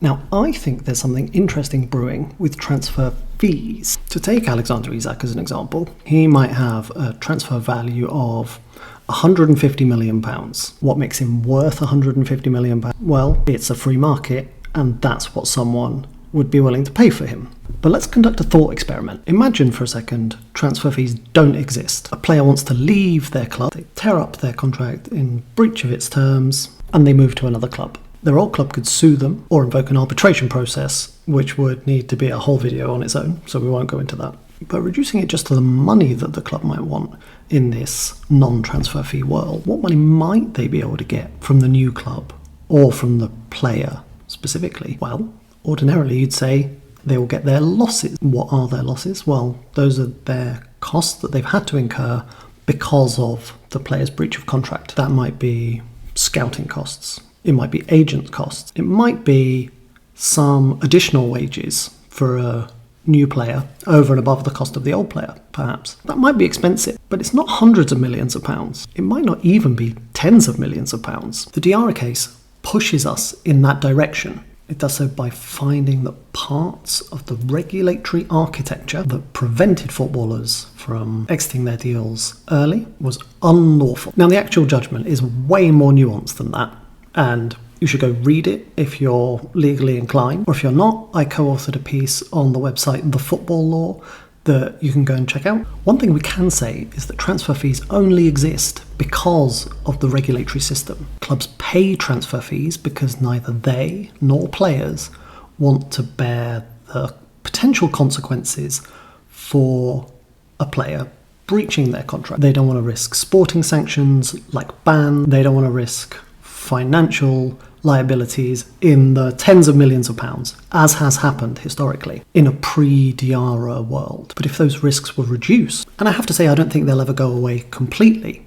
Now, I think there's something interesting brewing with transfer fees. To take Alexander Isak as an example, he might have a transfer value of £150 million. What makes him worth £150 million? Well, it's a free market, and that's what someone would be willing to pay for him. But let's conduct a thought experiment. Imagine for a second transfer fees don't exist. A player wants to leave their club, they tear up their contract in breach of its terms, and they move to another club. Their old club could sue them or invoke an arbitration process, which would need to be a whole video on its own, so we won't go into that. But reducing it just to the money that the club might want in this non-transfer fee world, what money might they be able to get from the new club or from the player specifically? Well, ordinarily you'd say they will get their losses. What are their losses? Well, those are their costs that they've had to incur because of the player's breach of contract. That might be scouting costs. It might be agent costs. It might be some additional wages for a new player over and above the cost of the old player, perhaps. That might be expensive, but it's not hundreds of millions of pounds. It might not even be tens of millions of pounds. The Diarra case pushes us in that direction. It does so by finding that parts of the regulatory architecture that prevented footballers from exiting their deals early was unlawful. Now, the actual judgment is way more nuanced than that, and you should go read it if you're legally inclined, or if you're not, I co-authored a piece on the website The Football Law that you can go and check out. One thing we can say is that transfer fees only exist because of the regulatory system. Clubs pay transfer fees because neither they nor players want to bear the potential consequences for a player breaching their contract. They don't want to risk sporting sanctions like ban. They don't want to risk financial liabilities in the tens of millions of pounds, as has happened historically in a pre-Diarra world. But if those risks were reduced, and I have to say I don't think they'll ever go away completely,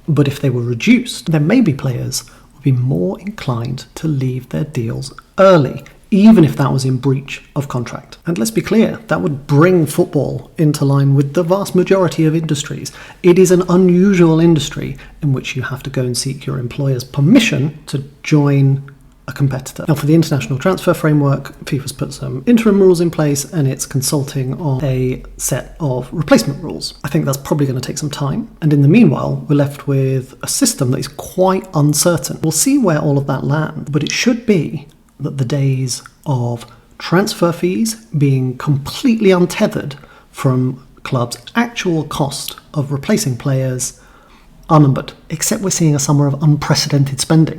but if they were reduced, then maybe players would be more inclined to leave their deals early, even if that was in breach of contract. And let's be clear, that would bring football into line with the vast majority of industries. It is an unusual industry in which you have to go and seek your employer's permission to join a competitor. Now, for the international transfer framework, FIFA's put some interim rules in place and it's consulting on a set of replacement rules. I think that's probably going to take some time. And in the meanwhile, we're left with a system that is quite uncertain. We'll see where all of that lands, but it should be that the days of transfer fees being completely untethered from clubs' actual cost of replacing players are numbered, except we're seeing a summer of unprecedented spending.